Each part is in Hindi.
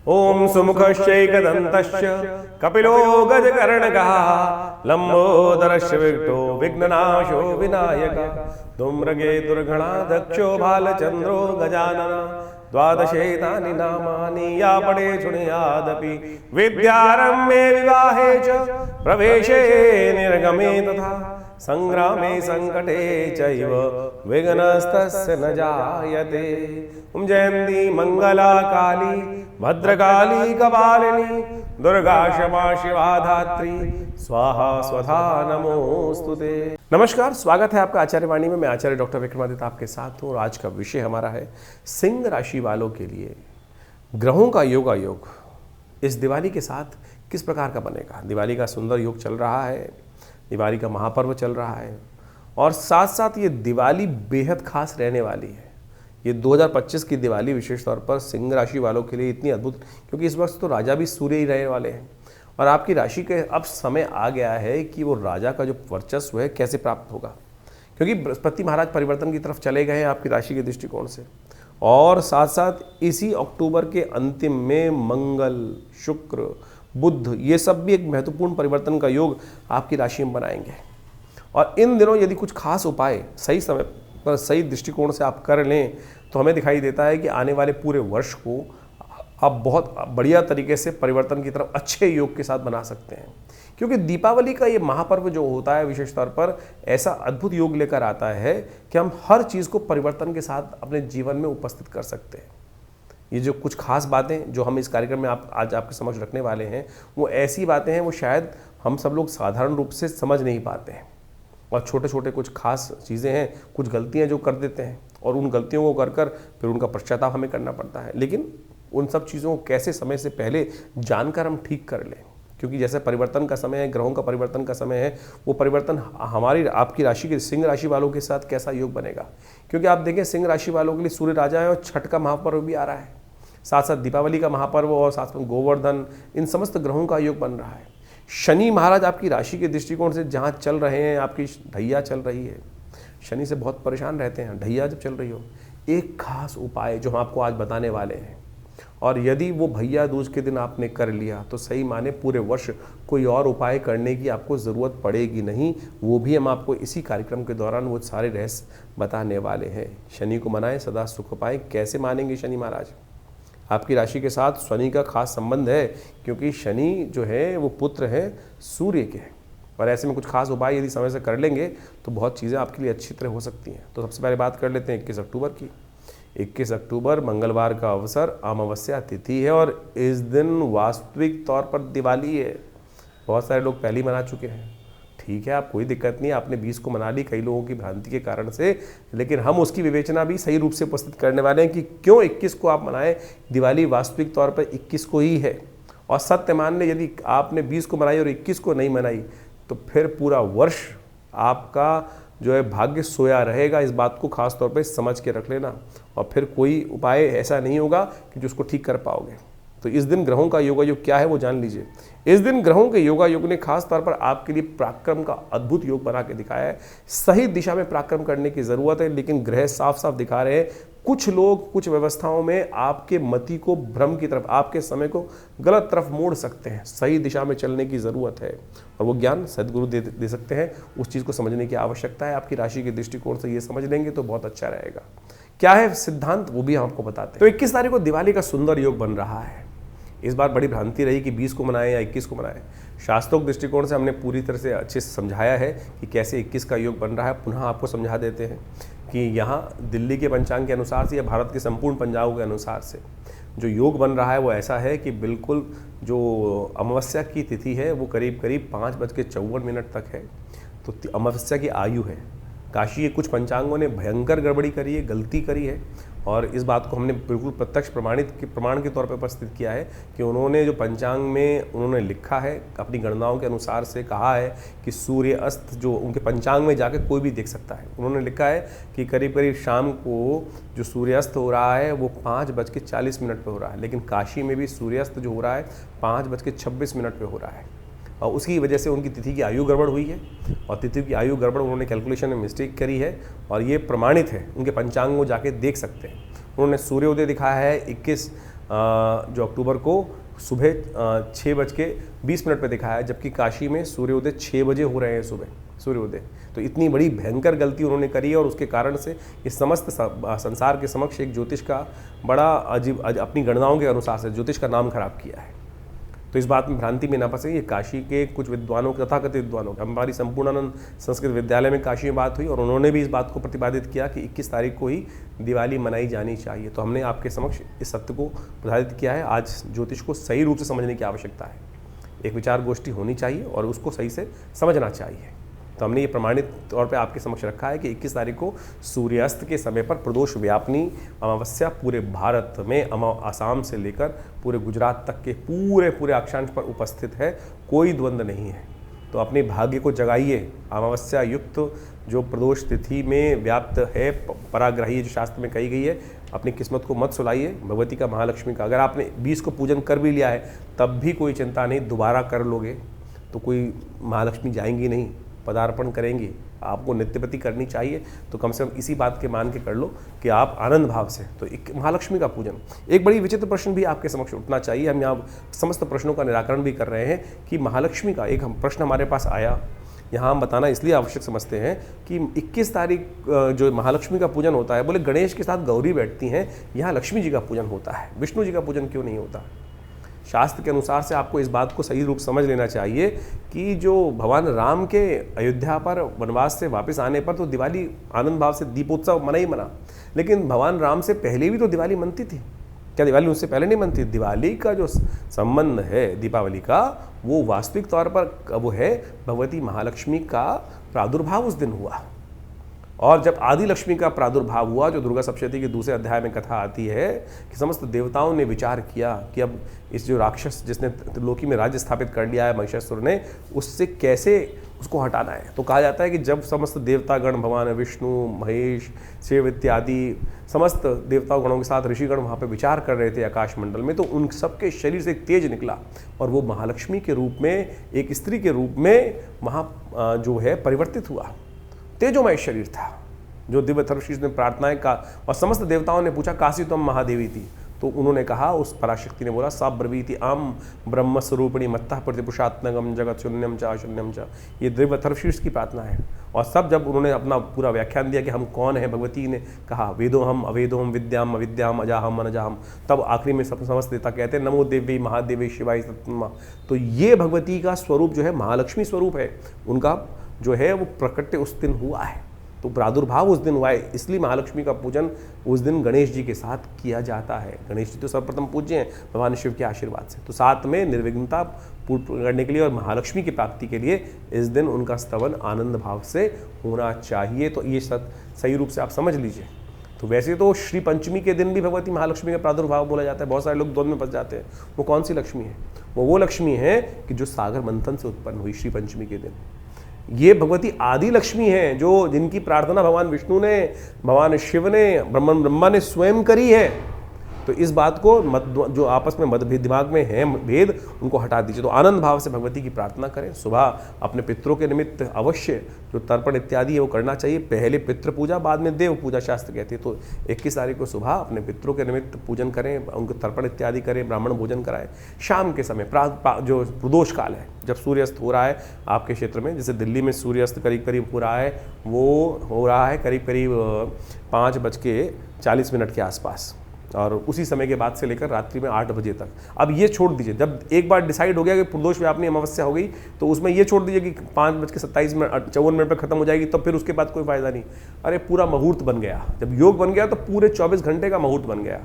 ओम सुमुखश्चैकदन्तश्च कपिलो गजकर्णकः लंबोदरश्च विघ्नो विघ्ननाशो विनायकः धूम्रकेतुर्गणाध्यक्षो भालचन्द्रो गजानन द्वादशेतानि नामानि या पठे शृणुयादपि विद्यारम्भे विवाहे च प्रवेशे निर्गमे तथा संग्रामे संकटे चैव विघ्नस्तस्य न जायते। ओम जयंती मंगला काली भद्रकाली कपालिनी दुर्गा क्षमा शिवा धात्री स्वाहा स्वधा नमोस्तुते। नमस्कार, स्वागत है आपका आचार्य वाणी में। मैं आचार्य डॉक्टर विक्रमादित्य आपके साथ हूँ और आज का विषय हमारा है सिंह राशि वालों के लिए ग्रहों का योगायोग इस दिवाली के साथ किस प्रकार का बनेगा। दिवाली का सुंदर योग चल रहा है, दिवाली का महापर्व चल रहा है और साथ साथ ये दिवाली बेहद खास रहने वाली है। ये 2025 की दिवाली विशेष तौर पर सिंह राशि वालों के लिए इतनी अद्भुत, क्योंकि इस वक्त तो राजा भी सूर्य ही रहने वाले हैं और आपकी राशि के अब समय आ गया है कि वो राजा का जो वर्चस्व है कैसे प्राप्त होगा, क्योंकि बृहस्पति महाराज परिवर्तन की तरफ चले गए हैं आपकी राशि के दृष्टिकोण से। और साथ साथ इसी अक्टूबर के अंतिम में मंगल, शुक्र, बुध, ये सब भी एक महत्वपूर्ण परिवर्तन का योग आपकी राशि में बनाएंगे। और इन दिनों यदि कुछ खास उपाय सही समय पर सही दृष्टिकोण से आप कर लें तो हमें दिखाई देता है कि आने वाले पूरे वर्ष को आप बहुत बढ़िया तरीके से परिवर्तन की तरफ अच्छे योग के साथ बना सकते हैं। क्योंकि दीपावली का ये महापर्व जो होता है विशेष तौर पर ऐसा अद्भुत योग लेकर आता है कि हम हर चीज़ को परिवर्तन के साथ अपने जीवन में उपस्थित कर सकते हैं। ये जो कुछ खास बातें जो हम इस कार्यक्रम में आज आपके समक्ष रखने वाले हैं वो ऐसी बातें हैं वो शायद हम सब लोग साधारण रूप से समझ नहीं पाते हैं और छोटे छोटे कुछ खास चीज़ें हैं, कुछ गलतियां जो कर देते हैं और उन गलतियों को कर कर फिर उनका पश्चाताप हमें करना पड़ता है। लेकिन उन सब चीज़ों को कैसे समय से पहले जानकर हम ठीक कर लें, क्योंकि जैसे परिवर्तन का समय है, ग्रहों का परिवर्तन का समय है, वो परिवर्तन हमारी आपकी राशि के सिंह राशि वालों के साथ कैसा योग बनेगा। क्योंकि आप देखें सिंह राशि वालों के लिए सूर्य राजा है और छठ का महापर्व भी आ रहा है, साथ साथ दीपावली का महापर्व और साथ में गोवर्धन, इन समस्त ग्रहों का योग बन रहा है। शनि महाराज आपकी राशि के दृष्टिकोण से जहाँ चल रहे हैं, आपकी ढैया चल रही है, शनि से बहुत परेशान रहते हैं। ढैया जब चल रही हो, एक खास उपाय जो हम आपको आज बताने वाले हैं और यदि वो भैया दूज के दिन आपने कर लिया तो सही माने पूरे वर्ष कोई और उपाय करने की आपको ज़रूरत पड़ेगी नहीं। वो भी हम आपको इसी कार्यक्रम के दौरान वो सारे रहस्य बताने वाले हैं। शनि को मनाएं, सदा सुख पाएं। कैसे मानेंगे शनि महाराज? आपकी राशि के साथ शनि का खास संबंध है, क्योंकि शनि जो है वो पुत्र है सूर्य के, और ऐसे में कुछ खास उपाय यदि समय से कर लेंगे तो बहुत चीज़ें आपके लिए अच्छी तरह हो सकती हैं। तो सबसे पहले बात कर लेते हैं 21 अक्टूबर की। 21 अक्टूबर मंगलवार का अवसर, अमावस्या तिथि है और इस दिन वास्तविक तौर पर दिवाली है। बहुत सारे लोग पहले ही मना चुके हैं, ठीक है, आप कोई दिक्कत नहीं, आपने 20 को मना ली कई लोगों की भ्रांति के कारण से, लेकिन हम उसकी विवेचना भी सही रूप से उपस्थित करने वाले हैं कि क्यों 21 को आप मनाएं। दिवाली वास्तविक तौर पर 21 को ही है और सत्य मान लें यदि आपने 20 को मनाई और 21 को नहीं मनाई तो फिर पूरा वर्ष आपका जो है भाग्य सोया रहेगा। इस बात को खास तौर पर समझ के रख लेना और फिर कोई उपाय ऐसा नहीं होगा कि जो उसको ठीक कर पाओगे। तो इस दिन ग्रहों का योगा योग क्या है वो जान लीजिए। इस दिन ग्रहों के योगा योग ने खास तौर पर आपके लिए पराक्रम का अद्भुत योग बना के दिखाया है। सही दिशा में पराक्रम करने की ज़रूरत है, लेकिन ग्रह साफ साफ दिखा रहे हैं कुछ लोग कुछ व्यवस्थाओं में आपके मति को भ्रम की तरफ, आपके समय को गलत तरफ मोड़ सकते हैं। सही दिशा में चलने की ज़रूरत है और वो ज्ञान सद्गुरु दे सकते हैं। उस चीज़ को समझने की आवश्यकता है। आपकी राशि के दृष्टिकोण से ये समझ लेंगे तो बहुत अच्छा रहेगा। क्या है सिद्धांत वो भी हम आपको बताते हैं। तो 21 तारीख को दिवाली का सुंदर योग बन रहा है। इस बार बड़ी भ्रांति रही कि 20 को मनाएं या 21 को मनाएं। शास्त्रों के दृष्टिकोण से हमने पूरी तरह से अच्छे से समझाया है कि कैसे 21 का योग बन रहा है। पुनः आपको समझा देते हैं कि यहाँ दिल्ली के पंचांग के अनुसार से या भारत के संपूर्ण पंचांगों के अनुसार से जो योग बन रहा है वो ऐसा है कि बिल्कुल जो अमावस्या की तिथि है वो करीब करीब 5:54 तक है। तो अमावस्या की आयु है। काशी के कुछ पंचांगों ने भयंकर गड़बड़ी करी है, गलती करी है और इस बात को हमने बिल्कुल प्रत्यक्ष प्रमाण के तौर पर उपस्थित किया है कि उन्होंने जो पंचांग में उन्होंने लिखा है, अपनी गणनाओं के अनुसार से कहा है कि सूर्य अस्त जो उनके पंचांग में जाकर कोई भी देख सकता है। उन्होंने लिखा है कि करीब करीब शाम को जो सूर्यास्त हो रहा है वो 5:40 पर हो रहा है, लेकिन काशी में भी सूर्यास्त जो हो रहा है 5:26 पर हो रहा है और उसकी वजह से उनकी तिथि की आयु गड़बड़ हुई है और तिथि की आयु गड़बड़ उन्होंने कैलकुलेशन में मिस्टेक करी है और ये प्रमाणित है। उनके पंचांग को जाके देख सकते हैं। उन्होंने सूर्योदय दिखाया है 21 जो अक्टूबर को सुबह 6:20 पे दिखाया है, जबकि काशी में सूर्योदय 6 बजे हो रहे हैं सुबह सूर्योदय। तो इतनी बड़ी भयंकर गलती उन्होंने करी है और उसके कारण से इस समस्त संसार के समक्ष एक ज्योतिष का बड़ा अजीब अपनी गणनाओं के अनुसार से ज्योतिष का नाम खराब किया है। तो इस बात में भ्रांति में ना फंसे। ये काशी के कुछ विद्वानों, तथाकथित विद्वानों, हमारी संपूर्णानंद संस्कृत विद्यालय में काशी में बात हुई और उन्होंने भी इस बात को प्रतिपादित किया कि 21 तारीख को ही दिवाली मनाई जानी चाहिए। तो हमने आपके समक्ष इस सत्य को प्रतिपादित किया है। आज ज्योतिष को सही रूप से समझने की आवश्यकता है, एक विचार गोष्ठी होनी चाहिए और उसको सही से समझना चाहिए। तो हमने ये प्रमाणित तौर पे आपके समक्ष रखा है कि 21 तारीख को सूर्यास्त के समय पर प्रदोष व्यापनी अमावस्या पूरे भारत में, असम से लेकर पूरे गुजरात तक के पूरे अक्षांश पर उपस्थित है, कोई द्वंद्व नहीं है। तो अपने भाग्य को जगाइए। अमावस्या युक्त जो प्रदोष तिथि में व्याप्त है, पराग्रही जो शास्त्र में कही गई है, अपनी किस्मत को मत सुलाइए भगवती का, महालक्ष्मी का। अगर आपने 20 को पूजन कर भी लिया है तब भी कोई चिंता नहीं, दोबारा कर लोगे तो कोई महालक्ष्मी जाएंगी नहीं, पदार्पण करेंगी। आपको नित्यपति करनी चाहिए। तो कम से कम इसी बात के मान के कर लो कि आप आनंद भाव से। तो एक महालक्ष्मी का पूजन, एक बड़ी विचित्र प्रश्न भी आपके समक्ष उठना चाहिए। हम यहाँ समस्त प्रश्नों का निराकरण भी कर रहे हैं कि महालक्ष्मी का एक प्रश्न हमारे पास आया, यहाँ हम बताना इसलिए आवश्यक समझते हैं कि 21 तारीख जो महालक्ष्मी का पूजन होता है, बोले गणेश के साथ गौरी बैठती हैं, यहाँ लक्ष्मी जी का पूजन होता है, विष्णु जी का पूजन क्यों नहीं होता? शास्त्र के अनुसार से आपको इस बात को सही रूप समझ लेना चाहिए कि जो भगवान राम के अयोध्या पर वनवास से वापस आने पर तो दिवाली आनंद भाव से दीपोत्सव मना ही मना, लेकिन भगवान राम से पहले भी तो दिवाली मनती थी। क्या दिवाली उससे पहले नहीं मनती? दिवाली का जो संबंध है दीपावली का, वो वास्तविक तौर पर वो है भगवती महालक्ष्मी का प्रादुर्भाव उस दिन हुआ। और जब आदि लक्ष्मी का प्रादुर्भाव हुआ, जो दुर्गा सप्तशती के दूसरे अध्याय में कथा आती है कि समस्त देवताओं ने विचार किया कि अब इस जो राक्षस जिसने लोकी में राज्य स्थापित कर लिया है महिषासुर ने, उससे कैसे उसको हटाना है। तो कहा जाता है कि जब समस्त देवतागण, भगवान विष्णु, महेश, शिव इत्यादि समस्त देवता गणों के साथ ऋषिगण वहाँ पे विचार कर रहे थे आकाश मंडल में, तो उन सबके शरीर से एक तेज निकला और वो महालक्ष्मी के रूप में, एक स्त्री के रूप में वहाँ जो है परिवर्तित हुआ। तेजोमय शरीर था जो दिव्य थर्वशीष में प्रार्थनाएं का, और समस्त देवताओं ने पूछा काशी तुम महादेवी थी, तो उन्होंने कहा, उस पराशक्ति ने बोला सा ब्रवीति आम ब्रह्म स्वरूपिणी मत्तः प्रतिपुषात्मगम जगत शून्यम च शून्यम च। ये दिव्य थर्वशीष की प्रार्थना है। और सब जब उन्होंने अपना पूरा व्याख्यान दिया कि हम कौन है, भगवती ने कहा वेदो हम अवेदो हम विद्याम अविद्याम अजाहम अनजाहम, तब आखिरी में सब समस्त देवता कहते हैं नमो देवी महादेवी शिवाय सत्मा। तो ये भगवती का स्वरूप जो है महालक्ष्मी स्वरूप है, उनका जो है वो प्रकट्य उस दिन हुआ है। तो प्रादुर्भाव उस दिन हुआ है, इसलिए महालक्ष्मी का पूजन उस दिन गणेश जी के साथ किया जाता है। गणेश जी तो सर्वप्रथम पूज्य हैं भगवान शिव के आशीर्वाद से, तो साथ में निर्विघ्नता पूर्ण करने के लिए और महालक्ष्मी की प्राप्ति के लिए इस दिन उनका स्तवन आनंद भाव से होना चाहिए। तो ये सही रूप से आप समझ लीजिए। तो वैसे तो श्री पंचमी के दिन भी भगवती महालक्ष्मी का प्रादुर्भाव बोला जाता है। बहुत सारे लोग द्वंद्व में फंस जाते हैं। वो कौन सी लक्ष्मी है? वो लक्ष्मी है कि जो सागर मंथन से उत्पन्न हुई श्री पंचमी के दिन। ये भगवती आदि लक्ष्मी है जो जिनकी प्रार्थना भगवान विष्णु ने, भगवान शिव ने, ब्रह्मा ने स्वयं करी है। तो इस बात को जो आपस में मतभेद दिमाग में है भेद, उनको हटा दीजिए। तो आनंद भाव से भगवती की प्रार्थना करें। सुबह अपने पितरों के निमित्त अवश्य जो तर्पण इत्यादि है वो करना चाहिए। पहले पितृ पूजा, बाद में देव पूजा शास्त्र कहते हैं। तो 21 तारीख को सुबह अपने पितरों के निमित्त पूजन करें, उनको तर्पण इत्यादि करें, ब्राह्मण भोजन कराएं। शाम के समय जो प्रदोष काल है, जब सूर्यास्त हो रहा है आपके क्षेत्र में, जैसे दिल्ली में सूर्यास्त करीब करीब हो रहा है, वो हो रहा है करीब करीब 5:40 के आसपास, और उसी समय के बाद से लेकर रात्रि में 8 बजे तक। अब ये छोड़ दीजिए, जब एक बार डिसाइड हो गया कि प्रदोष व्यापनी अमावस्या हो गई, तो उसमें ये छोड़ दीजिए कि 5:57 पे खत्म हो जाएगी, तो फिर उसके बाद कोई फायदा नहीं। अरे पूरा मुहूर्त बन गया, जब योग बन गया तो पूरे 24 घंटे का मुहूर्त बन गया।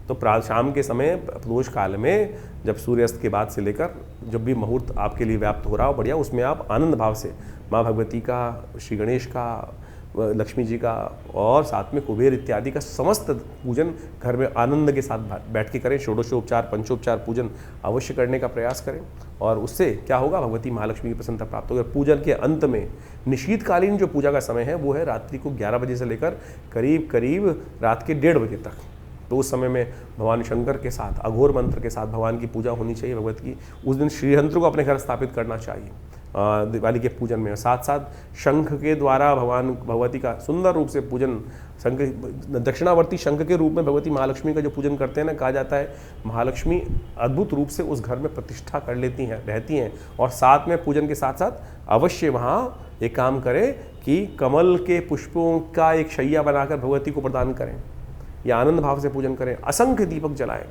तो शाम के समय प्रदोष काल में जब सूर्यास्त के बाद से लेकर जब भी मुहूर्त आपके लिए व्याप्त हो रहा हो बढ़िया, उसमें आप आनंद भाव से माँ भगवती का, श्री गणेश का, लक्ष्मी जी का और साथ में कुबेर इत्यादि का समस्त पूजन घर में आनंद के साथ बैठ के करें। षोडशोपचार पंचोपचार पूजन अवश्य करने का प्रयास करें, और उससे क्या होगा, भगवती महालक्ष्मी की प्रसन्नता प्राप्त होगी। पूजन के अंत में निशीतकालीन जो पूजा का समय है वो है रात्रि को 11 बजे से लेकर करीब करीब रात के 1:30 बजे तक। तो उस समय में भगवान शंकर के साथ अघोर मंत्र के साथ भगवान की पूजा होनी चाहिए भगवत की। उस दिन श्रीयंत्र को अपने घर स्थापित करना चाहिए दिवाली के पूजन में। साथ साथ शंख के द्वारा भगवान भगवती का सुंदर रूप से पूजन शंख, दक्षिणावर्ती शंख के रूप में भगवती महालक्ष्मी का जो पूजन करते हैं ना, कहा जाता है महालक्ष्मी अद्भुत रूप से उस घर में प्रतिष्ठा कर लेती हैं, रहती हैं। और साथ में पूजन के साथ साथ अवश्य वहाँ एक काम करें कि कमल के पुष्पों का एक शैया बनाकर भगवती को प्रदान करें, या आनंद भाव से पूजन करें, असंख्य दीपक जलाएं,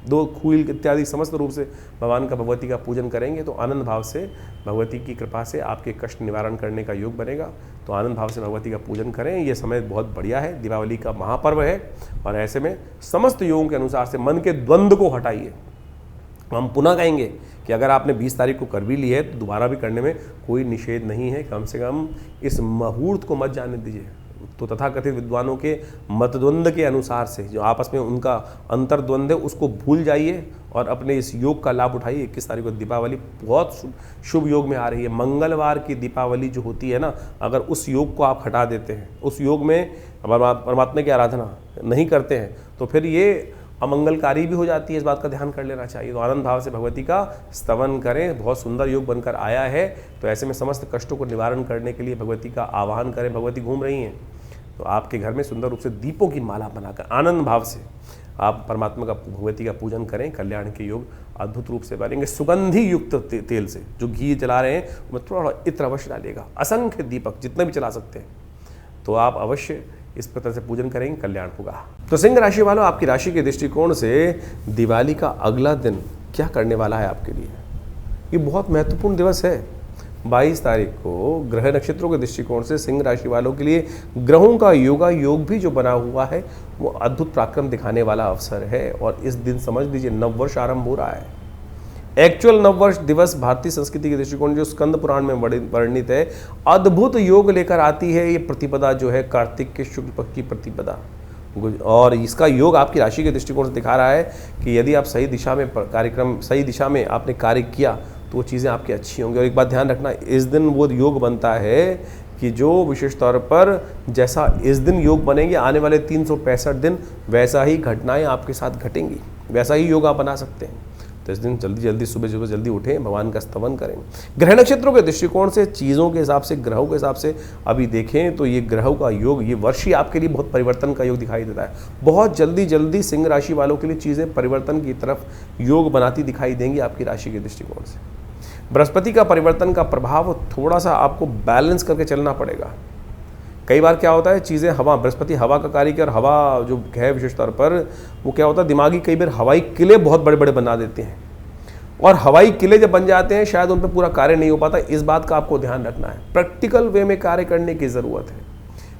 2 खूल इत्यादि समस्त रूप से भगवान का भगवती का पूजन करेंगे तो आनंद भाव से भगवती की कृपा से आपके कष्ट निवारण करने का योग बनेगा। तो आनंद भाव से भगवती का पूजन करें। ये समय बहुत बढ़िया है, दीपावली का महापर्व है, और ऐसे में समस्त योगों के अनुसार से मन के द्वंद्व को हटाइए। हम पुनः कहेंगे कि अगर आपने 20 तारीख को कर भी ली है तो दोबारा भी करने में कोई निषेध नहीं है। कम से कम इस मुहूर्त को मत जाने दीजिए। तो तथाकथित विद्वानों के मतद्वंद के अनुसार से जो आपस में उनका अंतर्द्वंद है उसको भूल जाइए और अपने इस योग का लाभ उठाइए। 21 तारीख को दीपावली बहुत शुभ योग में आ रही है। मंगलवार की दीपावली जो होती है ना, अगर उस योग को आप हटा देते हैं, उस योग में परमात्मा की आराधना नहीं करते हैं, तो फिर ये अमंगलकारी भी हो जाती है। इस बात का ध्यान कर लेना चाहिए। तो आनंद भाव से भगवती का स्तवन करें। बहुत सुंदर योग बनकर आया है। तो ऐसे में समस्त कष्टों को निवारण करने के लिए भगवती का आवाहन करें। भगवती घूम रही हैं तो आपके घर में सुंदर रूप से दीपों की माला बनाकर आनंद भाव से आप परमात्मा का, भगवती का पूजन करें। कल्याण के योग अद्भुत रूप से बनेंगे। सुगंधी युक्त तेल से जो घी जला रहे हैं उसमें थोड़ा इत्र अवश्य डालिएगा। असंख्य दीपक जितने भी चला सकते हैं, तो आप अवश्य इस प्रकार से पूजन करेंगे, कल्याण होगा। तो सिंह राशि वालों, आपकी राशि के दृष्टिकोण से दिवाली का अगला दिन क्या करने वाला है आपके लिए? ये बहुत महत्वपूर्ण दिवस है। 22 तारीख को ग्रह नक्षत्रों के दृष्टिकोण से सिंह राशि वालों के लिए ग्रहों का योगा योग भी जो बना हुआ है वो अद्भुत पराक्रम दिखाने वाला अवसर है। और इस दिन समझ लीजिए नववर्ष आरंभ हो रहा है। एक्चुअल नववर्ष दिवस भारतीय संस्कृति के दृष्टिकोण जो स्कंद पुराण में वर्णित है, अद्भुत योग लेकर आती है। ये प्रतिपदा जो है कार्तिक के शुक्ल पक्ष की प्रतिपदा, और इसका योग आपकी राशि के दृष्टिकोण से दिखा रहा है कि यदि आप सही दिशा में सही दिशा में आपने कार्य किया तो वो चीज़ें आपकी अच्छी होंगी। और एक बात ध्यान रखना, इस दिन वो योग बनता है कि जो विशेष तौर पर जैसा इस दिन योग बनेंगे, आने वाले 365 दिन वैसा ही घटनाएं आपके साथ घटेंगी, वैसा ही योग आप बना सकते हैं। तो इस दिन जल्दी सुबह जल्दी उठें, भगवान का स्तवन करें। ग्रह नक्षत्रों के दृष्टिकोण से, चीज़ों के हिसाब से, ग्रहों के हिसाब से अभी देखें तो ये ग्रहों का योग, ये वर्ष ही आपके लिए बहुत परिवर्तन का योग दिखाई देता है। बहुत जल्दी सिंह राशि वालों के लिए चीज़ें परिवर्तन की तरफ योग बनाती दिखाई देंगी आपकी राशि के दृष्टिकोण से। बृहस्पति का परिवर्तन का प्रभाव थोड़ा सा आपको बैलेंस करके चलना पड़ेगा। कई बार क्या होता है, चीज़ें हवा, बृहस्पति हवा का कार्य और हवा जो है विशेष तौर पर वो क्या होता है, दिमागी कई बार हवाई किले बहुत बड़े बड़े बना देते हैं, और हवाई किले जब बन जाते हैं शायद उन पर पूरा कार्य नहीं हो पाता। इस बात का आपको ध्यान रखना है। प्रैक्टिकल वे में कार्य करने की ज़रूरत है।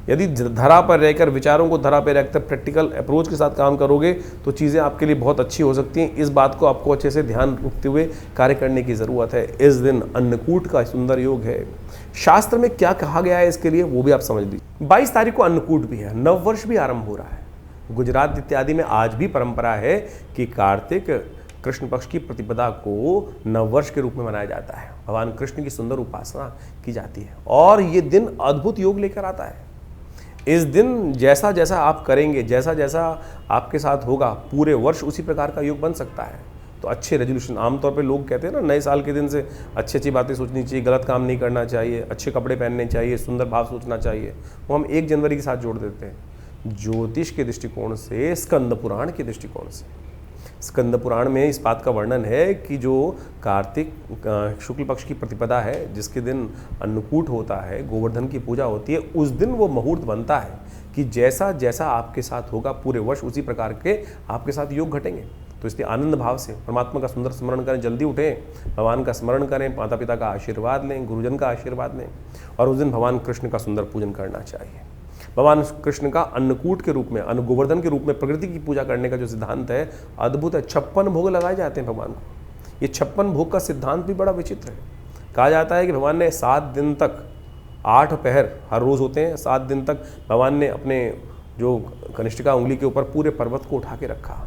यदि धरा पर रहकर, विचारों को धरा पर रखकर प्रैक्टिकल अप्रोच के साथ काम करोगे तो चीज़ें आपके लिए बहुत अच्छी हो सकती हैं। इस बात को आपको अच्छे से ध्यान रखते हुए कार्य करने की ज़रूरत है। इस दिन अन्नकूट का सुंदर योग है। शास्त्र में क्या कहा गया है इसके लिए वो भी आप समझ लीजिए। 22 तारीख को अन्नकूट भी है, नववर्ष भी आरंभ हो रहा है। गुजरात इत्यादि में आज भी परंपरा है कि कार्तिक कृष्ण पक्ष की प्रतिपदा को नववर्ष के रूप में मनाया जाता है। भगवान कृष्ण की सुंदर उपासना की जाती है और ये दिन अद्भुत योग लेकर आता है। इस दिन जैसा जैसा आप करेंगे, जैसा जैसा आपके साथ होगा, पूरे वर्ष उसी प्रकार का योग बन सकता है। तो अच्छे रेजोल्यूशन, आमतौर पे लोग कहते हैं ना, नए साल के दिन से अच्छी बातें सोचनी चाहिए, गलत काम नहीं करना चाहिए, अच्छे कपड़े पहनने चाहिए, सुंदर भाव सोचना चाहिए, वो हम 1 जनवरी के साथ जोड़ देते हैं। ज्योतिष के दृष्टिकोण से, स्कंद पुराण के दृष्टिकोण से, स्कंद पुराण में इस बात का वर्णन है कि जो कार्तिक शुक्ल पक्ष की प्रतिपदा है, जिसके दिन अन्नकूट होता है, गोवर्धन की पूजा होती है, उस दिन वो मुहूर्त बनता है कि जैसा जैसा आपके साथ होगा पूरे वर्ष उसी प्रकार के आपके साथ योग घटेंगे। तो इसलिए आनंद भाव से परमात्मा का सुंदर स्मरण करें, जल्दी उठें, भगवान का स्मरण करें, माता पिता का आशीर्वाद लें, गुरुजन का आशीर्वाद लें, और उस दिन भगवान कृष्ण का सुंदर पूजन करना चाहिए। भगवान कृष्ण का अन्नकूट के रूप में, अन्न गोवर्धन के रूप में प्रकृति की पूजा करने का जो सिद्धांत है अद्भुत है। 56 भोग लगाए जाते हैं भगवान को। ये 56 भोग का सिद्धांत भी बड़ा विचित्र है। कहा जाता है कि भगवान ने 7 दिन तक, 8 पहर हर रोज़ होते हैं, 7 दिन तक भगवान ने अपने जो कनिष्ठिका उंगली के ऊपर पूरे पर्वत को उठा के रखा।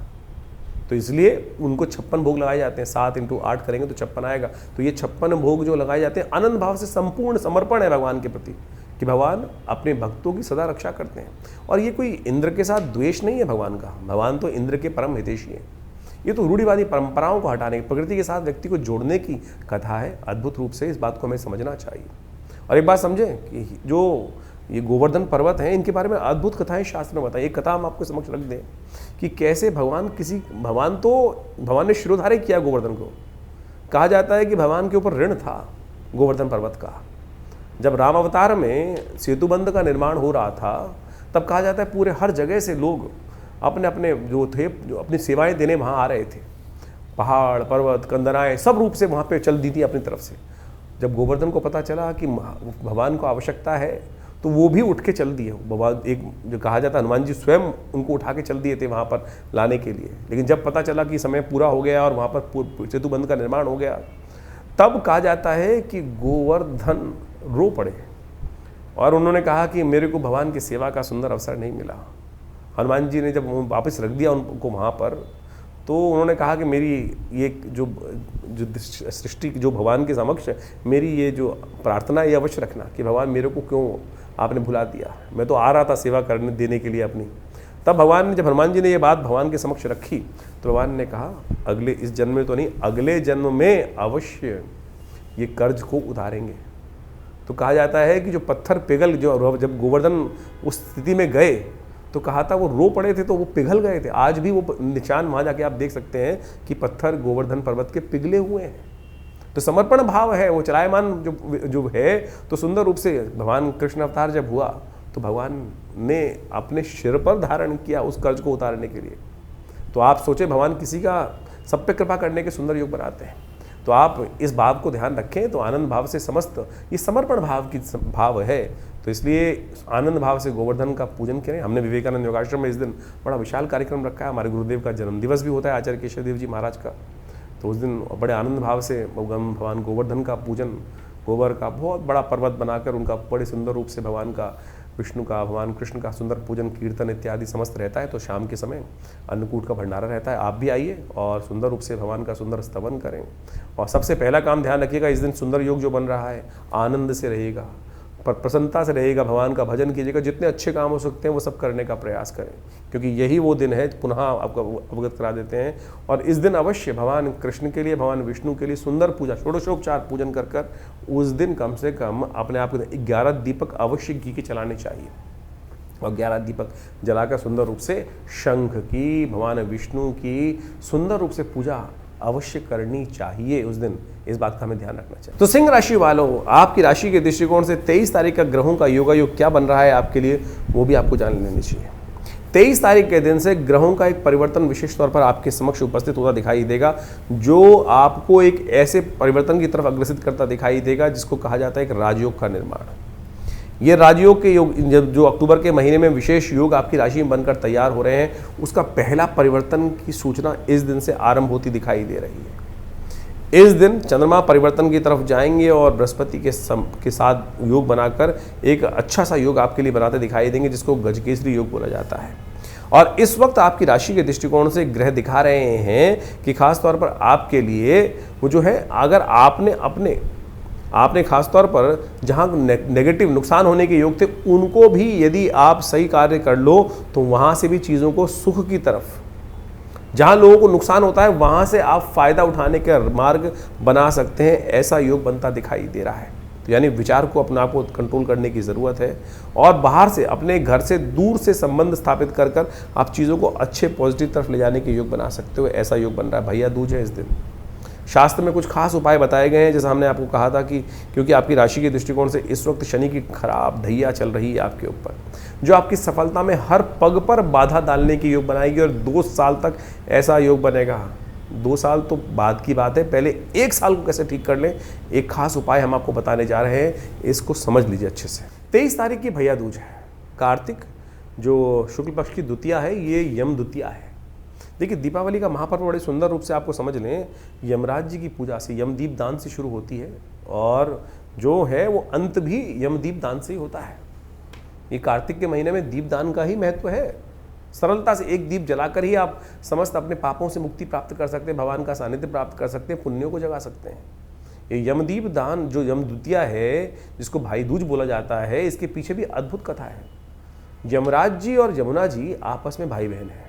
तो इसलिए उनको 56 भोग लगाए जाते हैं। 7 × 8 करेंगे तो 56 आएगा। तो ये 56 भोग जो लगाए जाते हैं आनंद भाव से संपूर्ण समर्पण है भगवान के प्रति, कि भगवान अपने भक्तों की सदा रक्षा करते हैं। और ये कोई इंद्र के साथ द्वेष नहीं है भगवान का। भगवान तो इंद्र के परम हितैषी हैं। ये तो रूढ़िवादी परंपराओं को हटाने, प्रकृति के साथ व्यक्ति को जोड़ने की कथा है। अद्भुत रूप से इस बात को हमें समझना चाहिए। और एक बात समझें कि जो ये गोवर्धन पर्वत हैं, इनके बारे में अद्भुत कथाएं शास्त्र में बताई। एक कथा हम आपको समक्ष रख दें कि कैसे भगवान ने शिरोधार्य किया गोवर्धन को। कहा जाता है कि भगवान के ऊपर ऋण था गोवर्धन पर्वत का। जब राम अवतार में सेतुबंध का निर्माण हो रहा था, तब कहा जाता है पूरे हर जगह से लोग अपने अपने जो अपनी सेवाएं देने वहाँ आ रहे थे। पहाड़, पर्वत, कंदराएं सब रूप से वहाँ पे चल दी थी अपनी तरफ से। जब गोवर्धन को पता चला कि भगवान को आवश्यकता है, तो वो भी उठ के चल दिए। भगवान एक जो कहा जाता है हनुमान जी स्वयं उनको उठा के चल दिए थे वहाँ पर लाने के लिए। लेकिन जब पता चला कि समय पूरा हो गया और वहाँ पर सेतुबंध का निर्माण हो गया, तब कहा जाता है कि गोवर्धन रो पड़े और उन्होंने कहा कि मेरे को भगवान की सेवा का सुंदर अवसर नहीं मिला। हनुमान जी ने जब वापस रख दिया उनको वहाँ पर, तो उन्होंने कहा कि मेरी ये जो सृष्टि जो भगवान के समक्ष मेरी ये जो प्रार्थना ये अवश्य रखना कि भगवान मेरे को क्यों आपने भुला दिया, मैं तो आ रहा था सेवा करने देने के लिए अपनी। तब भगवान ने, जब हनुमान जी ने ये बात भगवान के समक्ष रखी, तो भगवान ने कहा अगले इस जन्म में तो नहीं, अगले जन्म में अवश्य ये कर्ज को उतारेंगे। तो कहा जाता है कि जो पत्थर पिघल, जो जब गोवर्धन उस स्थिति में गए तो कहा था वो रो पड़े थे तो वो पिघल गए थे। आज भी वो निशान वहाँ जाके आप देख सकते हैं कि पत्थर गोवर्धन पर्वत के पिघले हुए हैं। तो समर्पण भाव है, वो चलायमान जो है। तो सुंदर रूप से भगवान कृष्ण अवतार जब हुआ तो भगवान ने अपने सिर पर धारण किया उस कर्ज को उतारने के लिए। तो आप सोचें, भगवान किसी का सब पे कृपा करने के सुंदर योग बनाते हैं। तो आप इस भाव को ध्यान रखें तो आनंद भाव से समस्त ये समर्पण भाव की भाव है। तो इसलिए आनंद भाव से गोवर्धन का पूजन करें। हमने विवेकानंद योगाश्रम में इस दिन बड़ा विशाल कार्यक्रम रखा है। हमारे गुरुदेव का जन्मदिवस भी होता है, आचार्य केशव देव जी महाराज का। तो उस दिन बड़े आनंद भाव से भगवान गोवर्धन का पूजन, गोबर का बहुत बड़ा पर्वत बनाकर उनका बड़े सुंदर रूप से भगवान का, विष्णु का, भगवान कृष्ण का सुंदर पूजन, कीर्तन इत्यादि समस्त रहता है। तो शाम के समय अन्नकूट का भंडारा रहता है। आप भी आइए और सुंदर रूप से भगवान का सुंदर स्तवन करें। और सबसे पहला काम ध्यान रखिएगा, इस दिन सुंदर योग जो बन रहा है आनंद से रहेगा, प्रसन्नता से रहेगा, भगवान का भजन कीजिएगा। जितने अच्छे काम हो सकते हैं वो सब करने का प्रयास करें, क्योंकि यही वो दिन है। पुनः आपको अवगत करा देते हैं। और इस दिन अवश्य भगवान कृष्ण के लिए, भगवान विष्णु के लिए सुंदर पूजा, षोडशोपचार पूजन कर उस दिन कम से कम अपने आप को 11 दीपक अवश्य घी के चलाने चाहिए। और 11 दीपक जलाकर सुंदर रूप से शंख की, भगवान विष्णु की सुंदर रूप से पूजा अवश्य करनी चाहिए उस दिन। इस बात का हमें ध्यान रखना चाहिए। तो सिंह राशि वालों, आपकी राशि के दृष्टिकोण से 23 तारीख का ग्रहों का योगायोग क्या बन रहा है आपके लिए, वो भी आपको जान लेनी चाहिए। 23 तारीख के दिन से ग्रहों का एक परिवर्तन विशेष तौर पर आपके समक्ष उपस्थित होता दिखाई देगा, जो आपको एक ऐसे परिवर्तन की तरफ अग्रसित करता दिखाई देगा जिसको कहा जाता है एक राजयोग का निर्माण। ये राजयोग के योग जो अक्टूबर के महीने में विशेष योग आपकी राशि में बनकर तैयार हो रहे हैं, उसका पहला परिवर्तन की सूचना इस दिन से आरंभ होती दिखाई दे रही है। इस दिन चंद्रमा परिवर्तन की तरफ जाएंगे और बृहस्पति के साथ योग बनाकर एक अच्छा सा योग आपके लिए बनाते दिखाई देंगे, जिसको गजकेसरी योग बोला जाता है। और इस वक्त आपकी राशि के दृष्टिकोण से ग्रह दिखा रहे हैं कि खास तौर पर आपके लिए वो जो है, अगर आपने खास तौर पर जहां नेगेटिव नुकसान होने के योग थे, उनको भी यदि आप सही कार्य कर लो तो वहां से भी चीज़ों को सुख की तरफ, जहां लोगों को नुकसान होता है वहां से आप फायदा उठाने का मार्ग बना सकते हैं। ऐसा योग बनता दिखाई दे रहा है। तो यानी विचार को अपने आप को कंट्रोल करने की ज़रूरत है और बाहर से, अपने घर से दूर से संबंध स्थापित कर आप चीज़ों को अच्छे पॉजिटिव तरफ ले जाने के योग बना सकते हो। ऐसा योग बन रहा है। भैया दूज है इस दिन। शास्त्र में कुछ खास उपाय बताए गए हैं, जैसा हमने आपको कहा था कि क्योंकि आपकी राशि के दृष्टिकोण से इस वक्त शनि की खराब ढैया चल रही है आपके ऊपर, जो आपकी सफलता में हर पग पर बाधा डालने की योग बनाएगी। और 2 साल तक ऐसा योग बनेगा। 2 साल तो बाद की बात है, पहले 1 साल को कैसे ठीक कर लें, एक खास उपाय हम आपको बताने जा रहे हैं। इसको समझ लीजिए अच्छे से। 23 तारीख की भैया दूज है। कार्तिक जो शुक्ल पक्ष की द्वितीया है, ये यम द्वितीया है। देखिए, दीपावली का महापर्व बड़े सुंदर रूप से आपको समझ लें, यमराज जी की पूजा से, यमदीप दान से शुरू होती है और जो है वो अंत भी यमदीप दान से ही होता है। ये कार्तिक के महीने में दीप दान का ही महत्व है। सरलता से एक दीप जलाकर ही आप समस्त अपने पापों से मुक्ति प्राप्त कर सकते हैं, भगवान का सानिध्य प्राप्त कर सकते हैं, पुण्यों को जगा सकते हैं। ये यमदीप दान जो यम द्वितीया है, जिसको भाई दूज बोला जाता है, इसके पीछे भी अद्भुत कथा है। यमराज जी और यमुना जी आपस में भाई बहन हैं,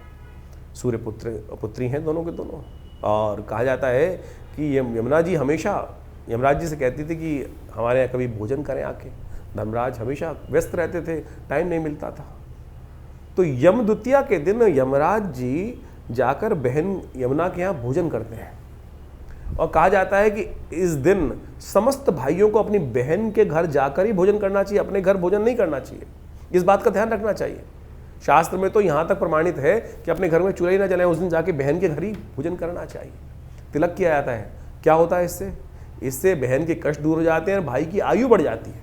सूर्य पुत्री हैं दोनों के दोनों। और कहा जाता है कि यमुना जी हमेशा यमराज जी से कहती थी कि हमारे यहाँ कभी भोजन करें आके। धर्मराज हमेशा व्यस्त रहते थे, टाइम नहीं मिलता था। तो यम द्वितीया के दिन यमराज जी जाकर बहन यमुना के यहाँ भोजन करते हैं और कहा जाता है कि इस दिन समस्त भाइयों को अपनी बहन के घर जाकर ही भोजन करना चाहिए, अपने घर भोजन नहीं करना चाहिए। इस बात का ध्यान रखना चाहिए। शास्त्र में तो यहाँ तक प्रमाणित है कि अपने घर में चूल्हा ही ना जलाएं, उस दिन जाके बहन के घर ही भोजन करना चाहिए। तिलक किया जाता है। क्या होता है इससे बहन के कष्ट दूर हो जाते हैं और भाई की आयु बढ़ जाती है।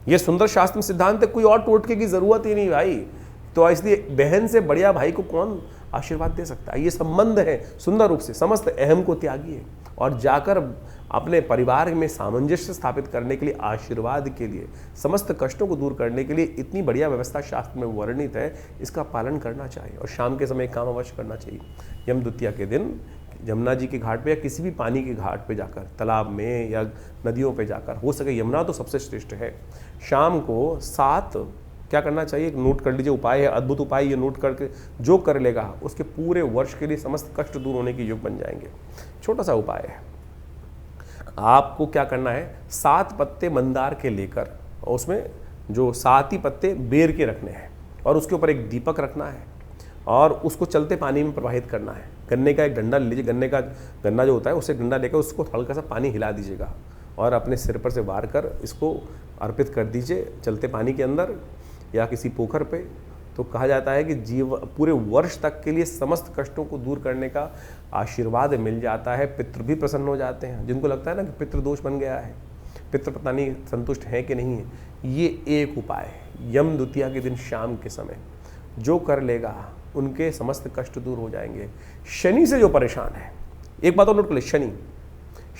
यह सुंदर शास्त्र में सिद्धांत है, कोई और टोटके की जरूरत ही नहीं भाई। तो इसलिए बहन से बढ़िया भाई को कौन आशीर्वाद दे सकता है। ये संबंध है सुंदर रूप से, समस्त अहम को त्यागिए और जाकर अपने परिवार में सामंजस्य स्थापित करने के लिए, आशीर्वाद के लिए, समस्त कष्टों को दूर करने के लिए इतनी बढ़िया व्यवस्था शास्त्र में वर्णित है, इसका पालन करना चाहिए। और शाम के समय काम अवश्य करना चाहिए। यम द्वितीया के दिन यमुना जी के घाट पे या किसी भी पानी के घाट पे जाकर, तालाब में या नदियों पे जाकर, हो सके यमुना तो सबसे श्रेष्ठ है, शाम को 7 क्या करना चाहिए, नोट कर लीजिए, उपाय है, अद्भुत उपाय। ये नोट करके जो कर लेगा उसके पूरे वर्ष के लिए समस्त कष्ट दूर होने के योग बन जाएंगे। छोटा सा उपाय है, आपको क्या करना है, 7 पत्ते मंदार के लेकर उसमें जो 7 ही पत्ते बेर के रखने हैं और उसके ऊपर एक दीपक रखना है और उसको चलते पानी में प्रवाहित करना है। गन्ने का एक डंडा लीजिए, गन्ना जो होता है उससे डंडा लेकर उसको हल्का सा पानी हिला दीजिएगा और अपने सिर पर से वार कर इसको अर्पित कर दीजिए चलते पानी के अंदर या किसी पोखर पे। तो कहा जाता है कि पूरे वर्ष तक के लिए समस्त कष्टों को दूर करने का आशीर्वाद मिल जाता है। पितृ भी प्रसन्न हो जाते हैं, जिनको लगता है ना कि पितृ दोष बन गया है, पितृ पता नहीं संतुष्ट है कि नहीं है। ये एक उपाय है, यम द्वितीया के दिन शाम के समय जो कर लेगा उनके समस्त कष्ट दूर हो जाएंगे। शनि से जो परेशान है, एक बात और नोट कर ले,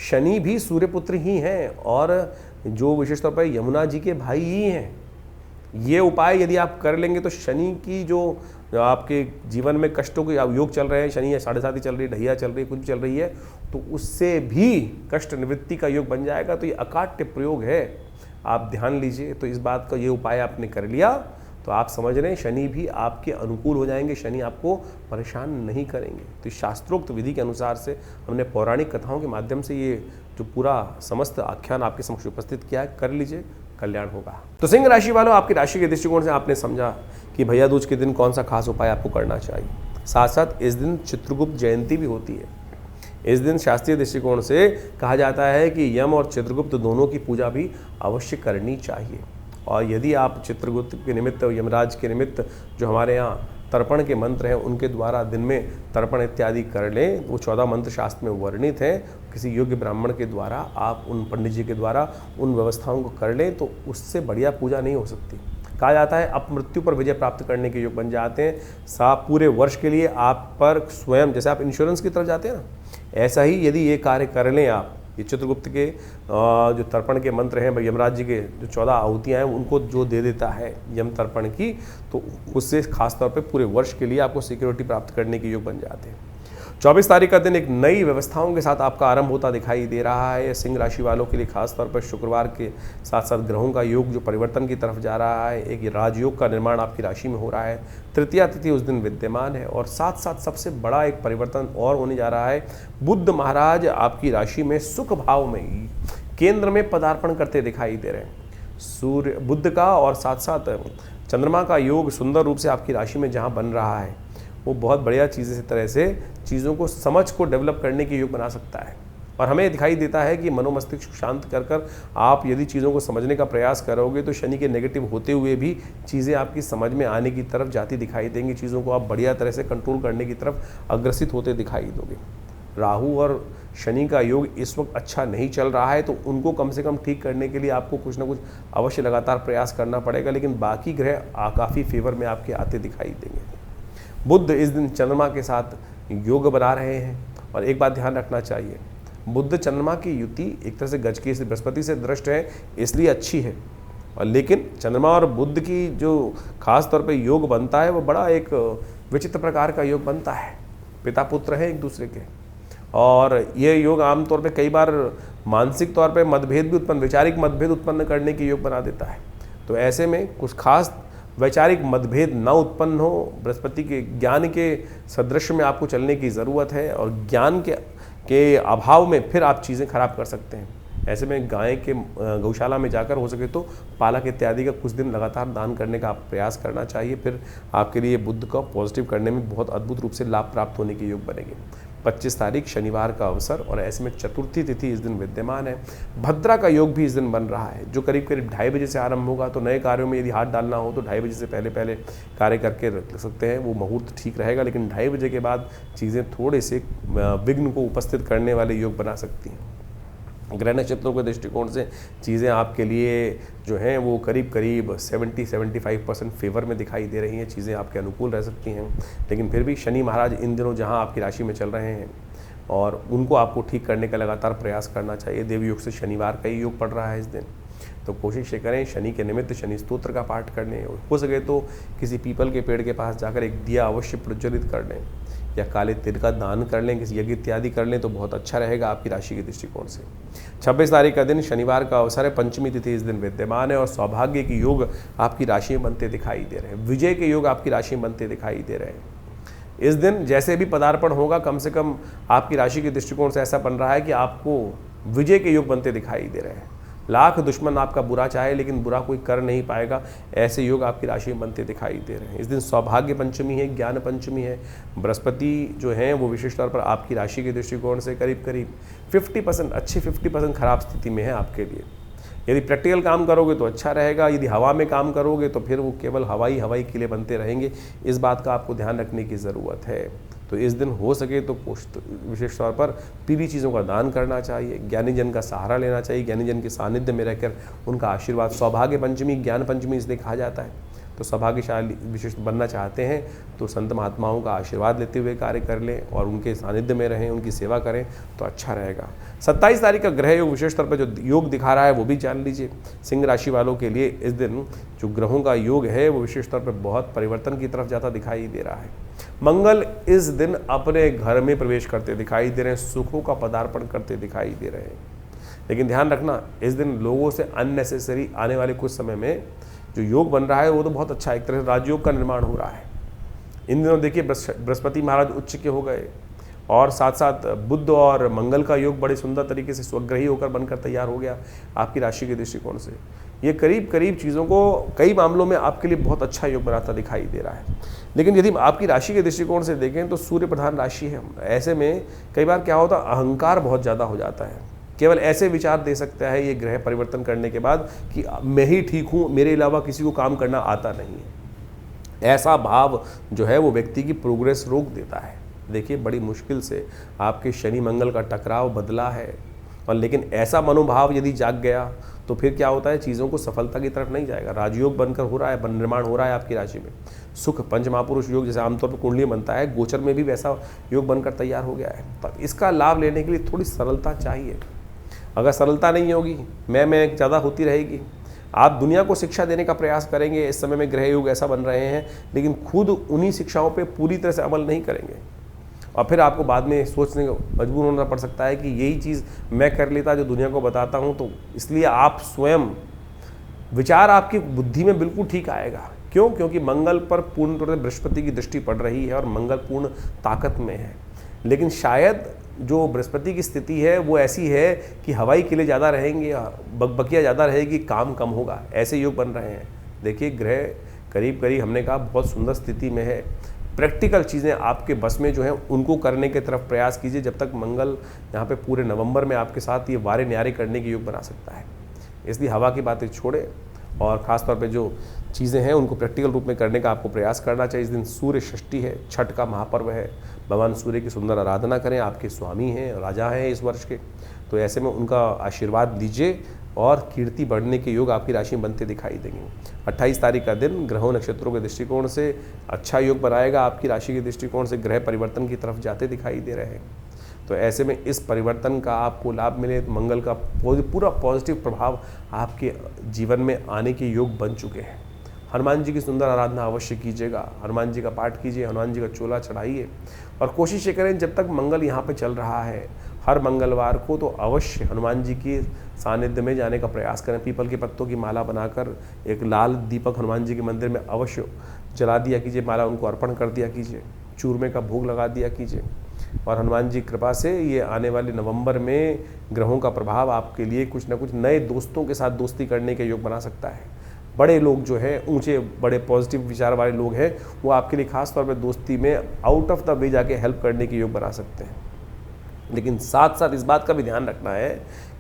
शनि भी सूर्यपुत्र ही हैं और जो विशेष तौर पर यमुना जी के भाई ही हैं। ये उपाय यदि आप कर लेंगे तो शनि की जो आपके जीवन में कष्टों के योग चल रहे हैं, शनि या 7.5 चल रही है, ढैया चल रही है, कुछ भी चल रही है, तो उससे भी कष्ट निवृत्ति का योग बन जाएगा। तो ये अकाट्य प्रयोग है, आप ध्यान लीजिए। तो इस बात का ये उपाय आपने कर लिया तो आप समझ रहे हैं शनि भी आपके अनुकूल हो जाएंगे, शनि आपको परेशान नहीं करेंगे। तो शास्त्रोक्त विधि के अनुसार से हमने पौराणिक कथाओं के माध्यम से ये जो पूरा समस्त आख्यान आपके समक्ष उपस्थित किया है, कर लीजिए, कल्याण होगा। तो सिंह राशि वालों, आपकी राशि के दृष्टिकोण से आपने समझा कि भैया दूज के दिन कौन सा खास उपाय आपको करना चाहिए। साथ साथ इस दिन चित्रगुप्त जयंती भी होती है। इस दिन शास्त्रीय दृष्टिकोण से कहा जाता है कि यम और चित्रगुप्त दोनों की पूजा भी अवश्य करनी चाहिए। और यदि आप चित्रगुप्त के निमित्त, यमराज के निमित्त जो हमारे यहाँ तर्पण के मंत्र हैं उनके द्वारा दिन में तर्पण इत्यादि कर लें, वो 14 मंत्र शास्त्र में वर्णित हैं, किसी योग्य ब्राह्मण के द्वारा आप उन पंडित जी के द्वारा उन व्यवस्थाओं को कर लें, तो उससे बढ़िया पूजा नहीं हो सकती। कहा जाता है अपमृत्यु पर विजय प्राप्त करने के योग बन जाते हैं। पूरे वर्ष के लिए आप पर स्वयं, जैसे आप इंश्योरेंस की तरफ जाते हैं ना, ऐसा ही यदि ये कार्य कर लें आप, ये चित्रगुप्त के जो तर्पण के मंत्र हैं, यमराज जी के जो 14 आहुतियाँ हैं उनको जो दे देता है यम तर्पण की, तो उससे खास तौर पे पूरे वर्ष के लिए आपको सिक्योरिटी प्राप्त करने के योग बन जाते हैं। 24 तारीख का दिन एक नई व्यवस्थाओं के साथ आपका आरंभ होता दिखाई दे रहा है। सिंह राशि वालों के लिए खास तौर पर शुक्रवार के साथ साथ ग्रहों का योग जो परिवर्तन की तरफ जा रहा है, एक राजयोग का निर्माण आपकी राशि में हो रहा है। तृतीया तिथि उस दिन विद्यमान है और साथ साथ सबसे बड़ा एक परिवर्तन और होने जा रहा है। बुध महाराज आपकी राशि में सुख भाव में केंद्र में पदार्पण करते दिखाई दे रहे हैं। सूर्य बुध का और साथ साथ चंद्रमा का योग सुंदर रूप से आपकी राशि में जहाँ बन रहा है, वो बहुत बढ़िया चीज़ें तरह से चीज़ों को समझ को डेवलप करने के योग बना सकता है। और हमें दिखाई देता है कि मनोमस्तिष्क शांत कर आप यदि चीज़ों को समझने का प्रयास करोगे तो शनि के नेगेटिव होते हुए भी चीज़ें आपकी समझ में आने की तरफ जाती दिखाई देंगी। चीज़ों को आप बढ़िया तरह से कंट्रोल करने की तरफ अग्रसित होते दिखाई दोगे। राहु और शनि का योग इस वक्त अच्छा नहीं चल रहा है, तो उनको कम से कम ठीक करने के लिए आपको कुछ ना कुछ अवश्य लगातार प्रयास करना पड़ेगा। लेकिन बाकी ग्रह काफ़ी फेवर में आपके आते दिखाई देंगे। बुध इस दिन चंद्रमा के साथ योग बना रहे हैं और एक बात ध्यान रखना चाहिए, बुध चंद्रमा की युति एक तरह से गज की से बृहस्पति से दृष्ट है, इसलिए अच्छी है। और लेकिन चंद्रमा और बुध की जो खास तौर पे योग बनता है वो बड़ा एक विचित्र प्रकार का योग बनता है। पिता पुत्र हैं एक दूसरे के, और ये योग आमतौर पे कई बार मानसिक तौर पे मतभेद भी उत्पन्न, वैचारिक मतभेद उत्पन्न करने के योग बना देता है। तो ऐसे में कुछ खास वैचारिक मतभेद न उत्पन्न हो, बृहस्पति के ज्ञान के सदृश में आपको चलने की ज़रूरत है। और ज्ञान के अभाव में फिर आप चीज़ें खराब कर सकते हैं। ऐसे में गाय के गौशाला में जाकर हो सके तो पालक इत्यादि का कुछ दिन लगातार दान करने का आप प्रयास करना चाहिए। फिर आपके लिए बुध का पॉजिटिव करने में बहुत अद्भुत रूप से लाभ प्राप्त होने के योग बनेंगे। 25 तारीख शनिवार का अवसर और ऐसे में चतुर्थी तिथि इस दिन विद्यमान है। भद्रा का योग भी इस दिन बन रहा है, जो करीब करीब 2:30 बजे से आरंभ होगा। तो नए कार्यों में यदि हाथ डालना हो तो 2:30 बजे से पहले पहले कार्य करके रख सकते हैं, वो मुहूर्त ठीक रहेगा। लेकिन 2:30 बजे के बाद चीज़ें थोड़े से विघ्न को उपस्थित करने वाले योग बना सकती हैं। ग्रह नक्षत्रों के दृष्टिकोण से चीज़ें आपके लिए जो हैं वो करीब करीब 70-75% फेवर में दिखाई दे रही हैं। चीज़ें आपके अनुकूल रह सकती हैं, लेकिन फिर भी शनि महाराज इन दिनों जहां आपकी राशि में चल रहे हैं और उनको आपको ठीक करने का लगातार प्रयास करना चाहिए। देव योग से शनिवार का ही योग पड़ रहा है इस दिन, तो कोशिश ये करें शनि के निमित्त शनि स्तोत्र का पाठ करने, हो सके तो किसी पीपल के पेड़ के पास जाकर एक दिया अवश्य प्रज्वलित कर लें या काले तिल का दान कर लें, किसी यज्ञ इत्यादि कर लें तो बहुत अच्छा रहेगा आपकी राशि के दृष्टिकोण से। 26 तारीख का दिन शनिवार का अवसर है, पंचमी तिथि इस दिन विद्यमान है और सौभाग्य के योग आपकी राशि में बनते दिखाई दे रहे हैं। विजय के योग आपकी राशि में बनते दिखाई दे रहे हैं। इस दिन जैसे भी पदार्पण होगा, कम से कम आपकी राशि के दृष्टिकोण से ऐसा बन रहा है कि आपको विजय के योग बनते दिखाई दे रहे हैं। लाख दुश्मन आपका बुरा चाहे लेकिन बुरा कोई कर नहीं पाएगा, ऐसे योग आपकी राशि में बनते दिखाई दे रहे हैं। इस दिन सौभाग्य पंचमी है, ज्ञान पंचमी है। बृहस्पति जो हैं वो विशेष तौर पर आपकी राशि के दृष्टिकोण से करीब करीब 50% अच्छी 50% खराब स्थिति में है आपके लिए। यदि प्रैक्टिकल काम करोगे तो अच्छा रहेगा, यदि हवा में काम करोगे तो फिर वो केवल हवाई के लिए बनते रहेंगे। इस बात का आपको ध्यान रखने की ज़रूरत है। तो इस दिन हो सके तो विशेष तौर पर पीली चीज़ों का दान करना चाहिए, ज्ञानी जन का सहारा लेना चाहिए, ज्ञानी जन के सानिध्य में रहकर उनका आशीर्वाद। सौभाग्य पंचमी ज्ञान पंचमी इसलिए कहा जाता है, तो सौभाग्यशाली विशेष बनना चाहते हैं तो संत महात्माओं का आशीर्वाद लेते हुए कार्य कर लें और उनके सानिध्य में रहें, उनकी सेवा करें तो अच्छा रहेगा। 27 तारीख का ग्रह योग विशेष तौर पर जो योग दिखा रहा है वो भी जान लीजिए। सिंह राशि वालों के लिए इस दिन जो ग्रहों का योग है वो विशेष तौर पर बहुत परिवर्तन की तरफ जाता दिखाई दे रहा है। मंगल इस दिन अपने घर में प्रवेश करते दिखाई दे रहे हैं, सुखों का पदार्पण करते दिखाई दे रहे हैं। लेकिन ध्यान रखना, इस दिन लोगों से अननेसेसरी आने वाले कुछ समय में जो योग बन रहा है वो तो बहुत अच्छा है, एक तरह से राजयोग का निर्माण हो रहा है। इन दिनों देखिए बृहस्पति महाराज उच्च के हो गए और साथ साथ बुध और मंगल का योग बड़े सुंदर तरीके से स्वग्रही होकर बनकर तैयार हो गया आपकी राशि के दृष्टिकोण से। ये करीब करीब चीज़ों को कई मामलों में आपके लिए बहुत अच्छा योग बनाता दिखाई दे रहा है। लेकिन यदि आपकी राशि के दृष्टिकोण से देखें तो सूर्य प्रधान राशि है, ऐसे में कई बार क्या होता है अहंकार बहुत ज़्यादा हो जाता है। केवल ऐसे विचार दे सकता है ये ग्रह परिवर्तन करने के बाद कि मैं ही ठीक हूँ, मेरे अलावा किसी को काम करना आता नहीं है। ऐसा भाव जो है वो व्यक्ति की प्रोग्रेस रोक देता है। देखिए बड़ी मुश्किल से आपके शनि मंगल का टकराव बदला है, और लेकिन ऐसा मनोभाव यदि जाग गया तो फिर क्या होता है, चीज़ों को सफलता की तरफ नहीं जाएगा। राजयोग बनकर हो रहा है, निर्माण हो रहा है आपकी राशि में। सुख पंच महापुरुष योग जैसे आमतौर पर कुंडली बनता है, गोचर में भी वैसा योग बनकर तैयार हो गया है। तो इसका लाभ लेने के लिए थोड़ी सरलता चाहिए। अगर सरलता नहीं होगी, मैं ज़्यादा होती रहेगी, आप दुनिया को शिक्षा देने का प्रयास करेंगे। इस समय में ग्रह योग ऐसा बन रहे हैं, लेकिन खुद उन्हीं शिक्षाओं पे पूरी तरह से अमल नहीं करेंगे और फिर आपको बाद में सोचने को मजबूर होना पड़ सकता है कि यही चीज़ मैं कर लेता जो दुनिया को बताता हूँ। तो इसलिए आप स्वयं विचार आपकी बुद्धि में बिल्कुल ठीक आएगा। क्यों? क्योंकि मंगल पर पूर्ण तौर से बृहस्पति की दृष्टि पड़ रही है और मंगल पूर्ण ताकत में है। लेकिन शायद जो बृहस्पति की स्थिति है वो ऐसी है कि हवाई किले ज़्यादा रहेंगे, बकबकिया ज़्यादा रहेगी, काम कम होगा, ऐसे योग बन रहे हैं। देखिए ग्रह करीब करीब हमने कहा बहुत सुंदर स्थिति में है। प्रैक्टिकल चीज़ें आपके बस में जो है उनको करने के तरफ प्रयास कीजिए। जब तक मंगल यहाँ पे पूरे नवंबर में आपके साथ ये वारे न्यारे करने के योग बना सकता है, इसलिए हवा की बातें छोड़ें और ख़ास तौर पे जो चीज़ें हैं उनको प्रैक्टिकल रूप में करने का आपको प्रयास करना चाहिए। इस दिन सूर्य षष्ठी है, छठ का महापर्व है। भगवान सूर्य की सुंदर आराधना करें, आपके स्वामी हैं, राजा हैं इस वर्ष के, तो ऐसे में उनका आशीर्वाद लीजिए और कीर्ति बढ़ने के योग आपकी राशि में बनते दिखाई देंगे। 28 तारीख का दिन ग्रहों नक्षत्रों के दृष्टिकोण से अच्छा योग बनाएगा। आपकी राशि के दृष्टिकोण से ग्रह परिवर्तन की तरफ जाते दिखाई दे रहे हैं, तो ऐसे में इस परिवर्तन का आपको लाभ मिले। तो मंगल का पूरा पॉजिटिव प्रभाव आपके जीवन में आने के योग बन चुके हैं। हनुमान जी की सुंदर आराधना अवश्य कीजिएगा, हनुमान जी का पाठ कीजिए, हनुमान जी का चोला चढ़ाइए और कोशिश ये करें जब तक मंगल यहाँ पे चल रहा है हर मंगलवार को तो अवश्य हनुमान जी की सानिध्य में जाने का प्रयास करें। पीपल के पत्तों की माला बनाकर एक लाल दीपक हनुमान जी के मंदिर में अवश्य जला दिया कीजिए, माला उनको अर्पण कर दिया कीजिए, चूरमे का भोग लगा दिया कीजिए। और हनुमान जी की कृपा से ये आने वाले नवंबर में ग्रहों का प्रभाव आपके लिए कुछ ना कुछ नए दोस्तों के साथ दोस्ती करने के योग बना सकता है। बड़े लोग जो है, ऊंचे बड़े पॉजिटिव विचार वाले लोग हैं, वो आपके लिए खास तौर पर दोस्ती में आउट ऑफ द वे जाके हेल्प करने के योग बना सकते हैं। लेकिन साथ साथ इस बात का भी ध्यान रखना है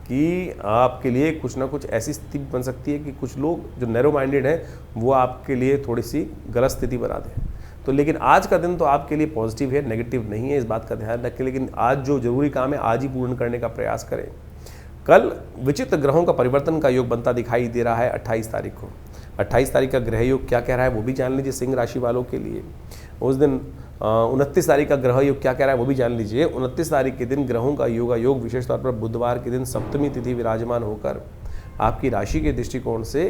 कि आपके लिए कुछ ना कुछ ऐसी स्थिति बन सकती है कि कुछ लोग जो नैरो माइंडेड हैं वो आपके लिए थोड़ी सी गलत स्थिति बना दें। तो लेकिन आज का दिन तो आपके लिए पॉजिटिव है, नेगेटिव नहीं है, इस बात का ध्यान रखें। लेकिन आज जो जरूरी काम है आज ही पूर्ण करने का प्रयास करें। कल विचित्र ग्रहों का परिवर्तन का योग बनता दिखाई दे रहा है 28 तारीख को। 28 तारीख का ग्रह योग क्या कह रहा है वो भी जान लीजिए सिंह राशि वालों के लिए। उस दिन 29 तारीख का ग्रह योग क्या कह रहा है वो भी जान लीजिए। 29 तारीख के दिन ग्रहों का योग विशेष तौर पर बुधवार के दिन सप्तमी तिथि विराजमान होकर आपकी राशि के दृष्टिकोण से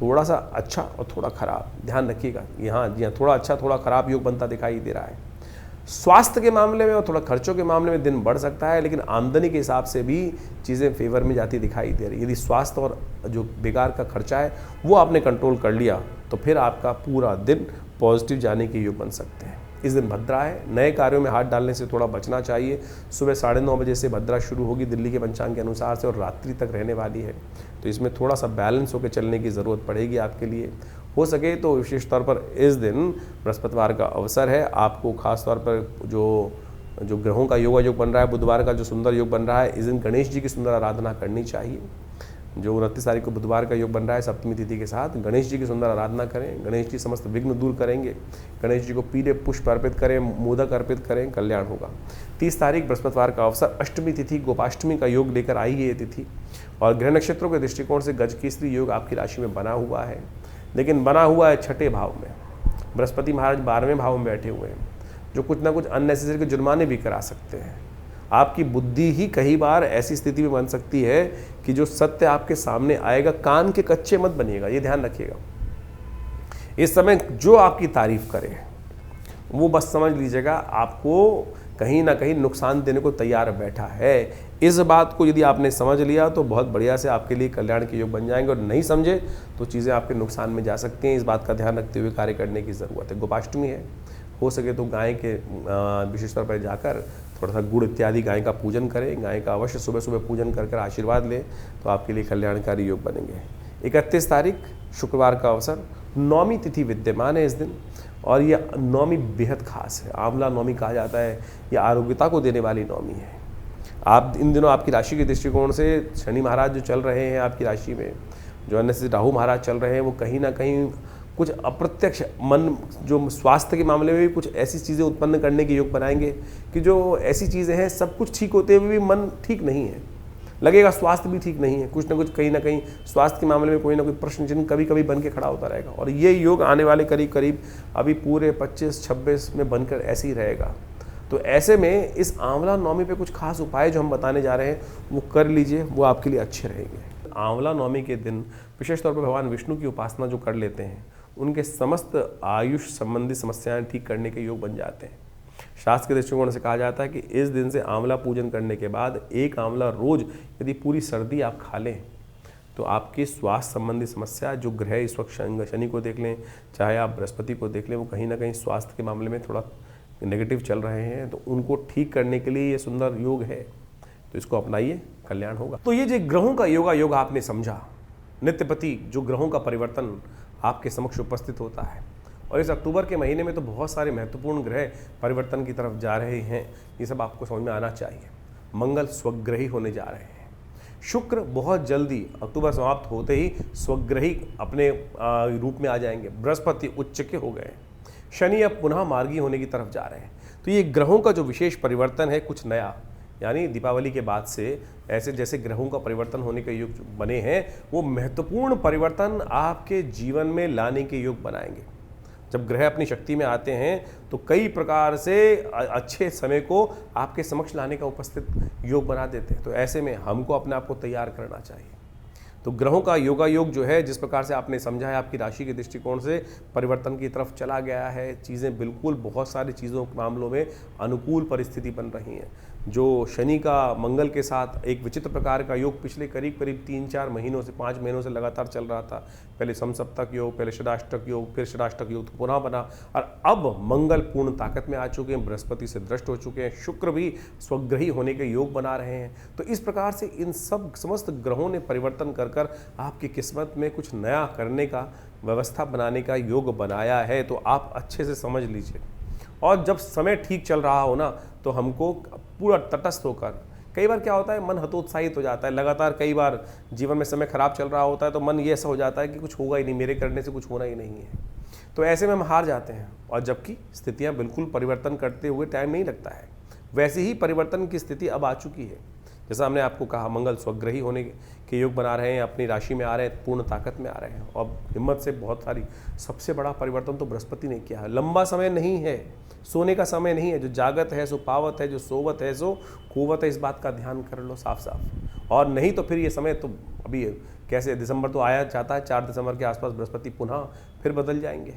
थोड़ा सा अच्छा और थोड़ा खराब, ध्यान रखिएगा। यहाँ जी हाँ, थोड़ा अच्छा थोड़ा खराब योग बनता दिखाई दे रहा है। स्वास्थ्य के मामले में और थोड़ा खर्चों के मामले में दिन बढ़ सकता है, लेकिन आमदनी के हिसाब से भी चीज़ें फेवर में जाती दिखाई दे रही है। यदि स्वास्थ्य और जो बेकार का खर्चा है वो आपने कंट्रोल कर लिया तो फिर आपका पूरा दिन पॉजिटिव जाने के योग बन सकते हैं। इस दिन भद्रा है, नए कार्यों में हाथ डालने से थोड़ा बचना चाहिए। सुबह 9:30 बजे से भद्रा शुरू होगी दिल्ली के पंचांग के अनुसार से और रात्रि तक रहने वाली है, तो इसमें थोड़ा सा बैलेंस होकर चलने की ज़रूरत पड़ेगी आपके लिए। हो सके तो विशेष तौर पर इस दिन बृहस्पतिवार का अवसर है, आपको खास तौर पर जो ग्रहों का योग बन रहा है, बुधवार का जो सुंदर योग बन रहा है, इस दिन गणेश जी की सुंदर आराधना करनी चाहिए। जो 29 तारीख को बुधवार का योग बन रहा है सप्तमी तिथि के साथ, गणेश जी की सुंदर आराधना करें। गणेश जी समस्त विघ्न दूर करेंगे। गणेश जी को पीले पुष्प अर्पित करें, मोदक अर्पित करें, कल्याण होगा। 30 तारीख बृहस्पतिवार का अवसर, अष्टमी तिथि, गोपाष्टमी का योग लेकर आई है ये तिथि। और ग्रह नक्षत्रों के दृष्टिकोण से गजकेसरी योग आपकी राशि में बना हुआ है, लेकिन बना हुआ है 6ठे भाव में। बृहस्पति महाराज 12वें भाव में बैठे हुए हैं, जो कुछ ना कुछ अननेसेसरी के जुर्माने भी करा सकते हैं। आपकी बुद्धि ही कई बार ऐसी स्थिति में बन सकती है कि जो सत्य आपके सामने आएगा, कान के कच्चे मत बनिएगा, ये ध्यान रखिएगा। इस समय जो आपकी तारीफ करे वो बस समझ लीजिएगा आपको कहीं ना कहीं नुकसान देने को तैयार बैठा है। इस बात को यदि आपने समझ लिया तो बहुत बढ़िया से आपके लिए कल्याण के योग बन जाएंगे, और नहीं समझे तो चीज़ें आपके नुकसान में जा सकती हैं। इस बात का ध्यान रखते हुए कार्य करने की ज़रूरत है। गोपाष्टमी है, हो सके तो गाय के विशेष तौर पर जाकर थोड़ा सा गुड़ इत्यादि गाय का पूजन करें। गाय का अवश्य सुबह सुबह पूजन कर आशीर्वाद लें तो आपके लिए कल्याणकारी योग बनेंगे। 31 तारीख शुक्रवार का अवसर, नौमी तिथि विद्यमान है इस दिन, और यह नौमी बेहद खास है। आंवला नौमी कहा जाता है, यह आरोग्यता को देने वाली नौमी है। आप इन दिनों आपकी राशि के दृष्टिकोण से शनि महाराज जो चल रहे हैं आपकी राशि में, जो अन्य से राहु महाराज चल रहे हैं, वो कहीं ना कहीं कुछ अप्रत्यक्ष मन, जो स्वास्थ्य के मामले में भी कुछ ऐसी चीज़ें उत्पन्न करने के योग बनाएंगे कि जो ऐसी चीज़ें हैं सब कुछ ठीक होते हुए भी मन ठीक नहीं है, लगेगा स्वास्थ्य भी ठीक नहीं है। कुछ ना कुछ कहीं ना कहीं स्वास्थ्य के मामले में कोई ना कोई प्रश्न चिन्ह कभी कभी बन के खड़ा होता रहेगा, और ये योग आने वाले करीब करीब अभी पूरे 25-26 में बनकर ऐसे ही रहेगा। तो ऐसे में इस आंवला नौमी पे कुछ खास उपाय जो हम बताने जा रहे हैं वो कर लीजिए, वो आपके लिए अच्छे रहेंगे। आंवला नौमी के दिन विशेष तौर पर भगवान विष्णु की उपासना जो कर लेते हैं उनके समस्त आयुष संबंधी समस्याएं ठीक करने के योग बन जाते हैं। शास्त्र के दृष्टिकोण से कहा जाता है कि इस दिन से आंवला पूजन करने के बाद एक आंवला रोज यदि पूरी सर्दी आप खा लें तो आपकी स्वास्थ्य संबंधी समस्या, जो ग्रह इस वक्त शनि को देख लें चाहे आप बृहस्पति को देख लें, वो कहीं ना कहीं स्वास्थ्य के मामले में थोड़ा नेगेटिव चल रहे हैं, तो उनको ठीक करने के लिए ये सुंदर योग है, तो इसको अपनाइए, कल्याण होगा। तो ये जो ग्रहों का योग आपने समझा, नित्यपति जो ग्रहों का परिवर्तन आपके समक्ष उपस्थित होता है, और इस अक्टूबर के महीने में तो बहुत सारे महत्वपूर्ण ग्रह परिवर्तन की तरफ जा रहे हैं, ये सब आपको समझ में आना चाहिए। मंगल स्वग्रही होने जा रहे हैं, शुक्र बहुत जल्दी अक्टूबर समाप्त होते ही स्वग्रही अपने रूप में आ जाएंगे, बृहस्पति उच्च के हो गए, शनि अब पुनः मार्गी होने की तरफ जा रहे हैं। तो ये ग्रहों का जो विशेष परिवर्तन है कुछ नया, यानी दीपावली के बाद से ऐसे जैसे ग्रहों का परिवर्तन होने के योग बने हैं, वो महत्वपूर्ण परिवर्तन आपके जीवन में लाने के योग बनाएंगे। जब ग्रह अपनी शक्ति में आते हैं तो कई प्रकार से अच्छे समय को आपके समक्ष लाने का उपस्थित योग बना देते हैं। तो ऐसे में हमको अपने आप को तैयार करना चाहिए। तो ग्रहों का योग जो है, जिस प्रकार से आपने समझा है, आपकी राशि के दृष्टिकोण से परिवर्तन की तरफ चला गया है, चीज़ें बिल्कुल बहुत सारी चीज़ों के मामलों में अनुकूल परिस्थिति बन रही हैं। जो शनि का मंगल के साथ एक विचित्र प्रकार का योग पिछले करीब करीब 3-4 महीनों से 5 महीनों से लगातार चल रहा था। पहले समसप्तक योग, पहले षडाष्टक योग, फिर षडाष्टक योग पुनः बना, और अब मंगल पूर्ण ताकत में आ चुके हैं, बृहस्पति से दृष्ट हो चुके हैं, शुक्र भी स्वग्रही होने के योग बना रहे हैं। तो इस प्रकार से इन सब समस्त ग्रहों ने परिवर्तन कर कर आपकी किस्मत में कुछ नया करने का, व्यवस्था बनाने का योग बनाया है। तो आप अच्छे से समझ लीजिए, और जब समय ठीक चल रहा हो ना, तो हमको पूरा तटस्थ होकर, कई बार क्या होता है मन हतोत्साहित हो जाता है, लगातार कई बार जीवन में समय खराब चल रहा होता है तो मन ये ऐसा हो जाता है कि कुछ होगा ही नहीं, मेरे करने से कुछ होना ही नहीं है। तो ऐसे में हम हार जाते हैं, और जबकि स्थितियां बिल्कुल परिवर्तन करते हुए टाइम नहीं लगता है। वैसे ही परिवर्तन की स्थिति अब आ चुकी है। जैसा हमने आपको कहा, मंगल स्वग्रही होने के योग बना रहे हैं, अपनी राशि में आ रहे हैं, पूर्ण ताकत में आ रहे हैं, और हिम्मत से बहुत सारी, सबसे बड़ा परिवर्तन तो बृहस्पति ने किया है। लंबा समय नहीं है, सोने का समय नहीं है, जो जागत है सो पावत है, जो सोवत है सो कुवत है, इस बात का ध्यान कर लो साफ साफ। और नहीं तो फिर ये समय तो अभी कैसे, दिसंबर तो आया जाता है, 4 दिसंबर के आसपास बृहस्पति पुनः फिर बदल जाएंगे,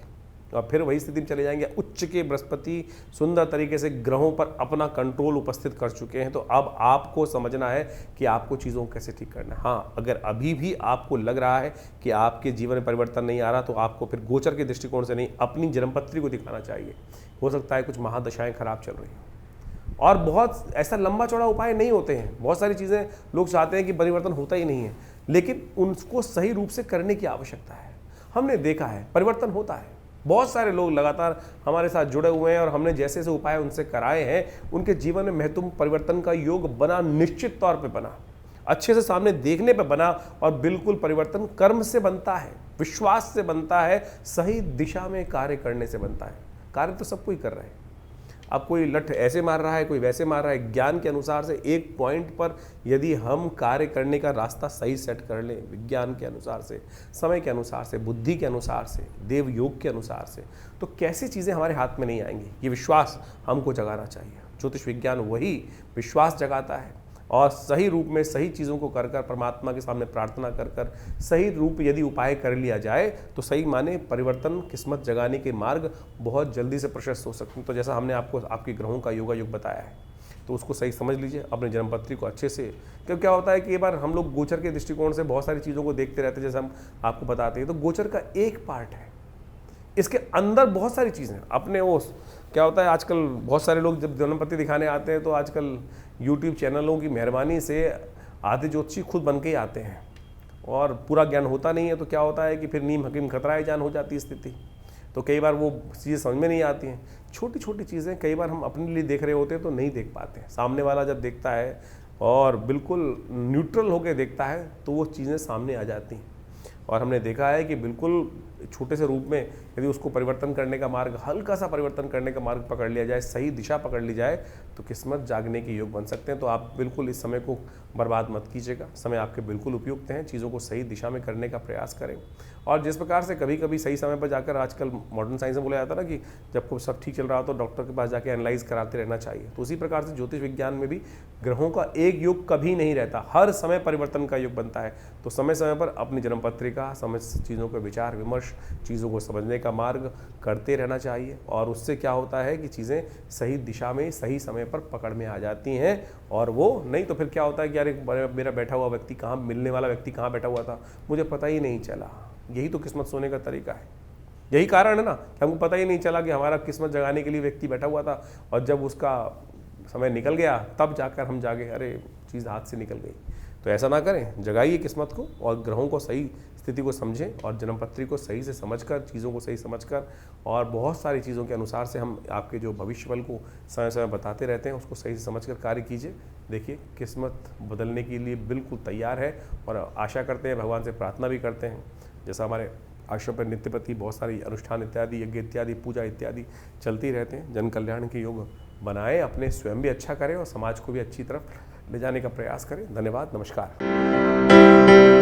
और फिर वही स्थिति में चले जाएंगे। उच्च के बृहस्पति सुंदर तरीके से ग्रहों पर अपना कंट्रोल उपस्थित कर चुके हैं। तो अब आपको समझना है कि आपको चीज़ों को कैसे ठीक करना है। हाँ, अगर अभी भी आपको लग रहा है कि आपके जीवन में परिवर्तन नहीं आ रहा, तो आपको फिर गोचर के दृष्टिकोण से नहीं, अपनी जन्मपत्री को दिखाना चाहिए। हो सकता है कुछ महादशाएं खराब चल रही हैं, और बहुत ऐसा लंबा चौड़ा उपाय नहीं होते हैं। बहुत सारी चीज़ें लोग चाहते हैं कि परिवर्तन होता ही नहीं है, लेकिन उनको सही रूप से करने की आवश्यकता है। हमने देखा है परिवर्तन होता है, बहुत सारे लोग लगातार हमारे साथ जुड़े हुए हैं, और हमने जैसे जैसे उपाय उनसे कराए हैं, उनके जीवन में महत्वपूर्ण परिवर्तन का योग बना, निश्चित तौर पे बना, अच्छे से सामने देखने पे बना। और बिल्कुल परिवर्तन कर्म से बनता है, विश्वास से बनता है, सही दिशा में कार्य करने से बनता है। कार्य तो सब कोई कर रहा है, अब कोई लठ ऐसे मार रहा है, कोई वैसे मार रहा है। ज्ञान के अनुसार से एक पॉइंट पर यदि हम कार्य करने का रास्ता सही सेट कर लें, विज्ञान के अनुसार से, समय के अनुसार से, बुद्धि के अनुसार से, देव योग के अनुसार से, तो कैसी चीज़ें हमारे हाथ में नहीं आएंगी। ये विश्वास हमको जगाना चाहिए। ज्योतिष विज्ञान वही विश्वास जगाता है, और सही रूप में सही चीज़ों को कर कर, परमात्मा के सामने प्रार्थना कर कर, सही रूप यदि उपाय कर लिया जाए, तो सही माने परिवर्तन, किस्मत जगाने के मार्ग बहुत जल्दी से प्रशस्त हो सकते हैं। तो जैसा हमने आपको आपके ग्रहों का योगा योग बताया है, तो उसको सही समझ लीजिए, अपने जन्मपत्री को अच्छे से। क्योंकि क्या होता है कि एक बार हम लोग गोचर के दृष्टिकोण से बहुत सारी चीज़ों को देखते रहते हैं, जैसे हम आपको बताते हैं, तो गोचर का एक पार्ट है, इसके अंदर बहुत सारी चीज़ें अपने वो क्या होता है। आजकल बहुत सारे लोग जब जन्मपत्री दिखाने आते हैं, तो आजकल YouTube चैनलों की मेहरबानी से आधे ज्योतिषी खुद बन के ही आते हैं, और पूरा ज्ञान होता नहीं है। तो क्या होता है कि फिर नीम हकीम खतराए जान हो जाती है स्थिति। तो कई बार वो चीज़ें समझ में नहीं आती हैं, छोटी छोटी चीज़ें कई बार हम अपने लिए देख रहे होते हैं तो नहीं देख पाते हैं। सामने वाला जब देखता है और बिल्कुल न्यूट्रल होकर देखता है, तो वो चीज़ें सामने आ जाती हैं। और हमने देखा है कि बिल्कुल छोटे से रूप में यदि उसको परिवर्तन करने का मार्ग, हल्का सा परिवर्तन करने का मार्ग पकड़ लिया जाए, सही दिशा पकड़ ली जाए, तो किस्मत जागने के योग बन सकते हैं। तो आप बिल्कुल इस समय को बर्बाद मत कीजिएगा, समय आपके बिल्कुल उपयुक्त हैं, चीज़ों को सही दिशा में करने का प्रयास करें। और जिस प्रकार से कभी कभी सही समय पर जाकर, आजकल मॉडर्न साइंस में बोला जाता है ना कि जब को सब ठीक चल रहा हो तो डॉक्टर के पास जाके एनालाइज कराते रहना चाहिए। तो उसी प्रकार से ज्योतिष विज्ञान में भी ग्रहों का एक योग कभी नहीं रहता, हर समय परिवर्तन का योग बनता है। तो समय समय पर अपनी जन्मपत्रिका, समय चीज़ों का विचार विमर्श, चीज़ों को समझने का मार्ग करते रहना चाहिए। और उससे क्या होता है कि चीज़ें सही दिशा में सही समय पर पकड़ में आ जाती हैं। और वो नहीं तो फिर क्या होता है कि यार मेरा बैठा हुआ व्यक्ति कहाँ, मिलने वाला व्यक्ति कहाँ बैठा हुआ था, मुझे पता ही नहीं चला। यही तो किस्मत सोने का तरीका है, यही कारण है ना कि हमको पता ही नहीं चला कि हमारा किस्मत जगाने के लिए व्यक्ति बैठा हुआ था, और जब उसका समय निकल गया तब जाकर हम जागे, अरे चीज़ हाथ से निकल गई। तो ऐसा ना करें, जगाइए किस्मत को, और ग्रहों को सही स्थिति को समझें, और जन्मपत्री को सही से समझकर, चीज़ों को सही समझकर, और बहुत सारी चीज़ों के अनुसार से हम आपके जो भविष्य बल को समय समय बताते रहते हैं, उसको सही से समझकर कार्य कीजिए। देखिए किस्मत बदलने के लिए बिल्कुल तैयार है, और आशा करते हैं, भगवान से प्रार्थना भी करते हैं। जैसा हमारे आश्रम पर नित्य प्रति बहुत सारी अनुष्ठान इत्यादि, यज्ञ इत्यादि, पूजा इत्यादि चलती रहते हैं। जन कल्याण के योग बनाएं, अपने स्वयं भी अच्छा करें और समाज को भी अच्छी तरफ ले जाने का प्रयास करें। धन्यवाद, नमस्कार।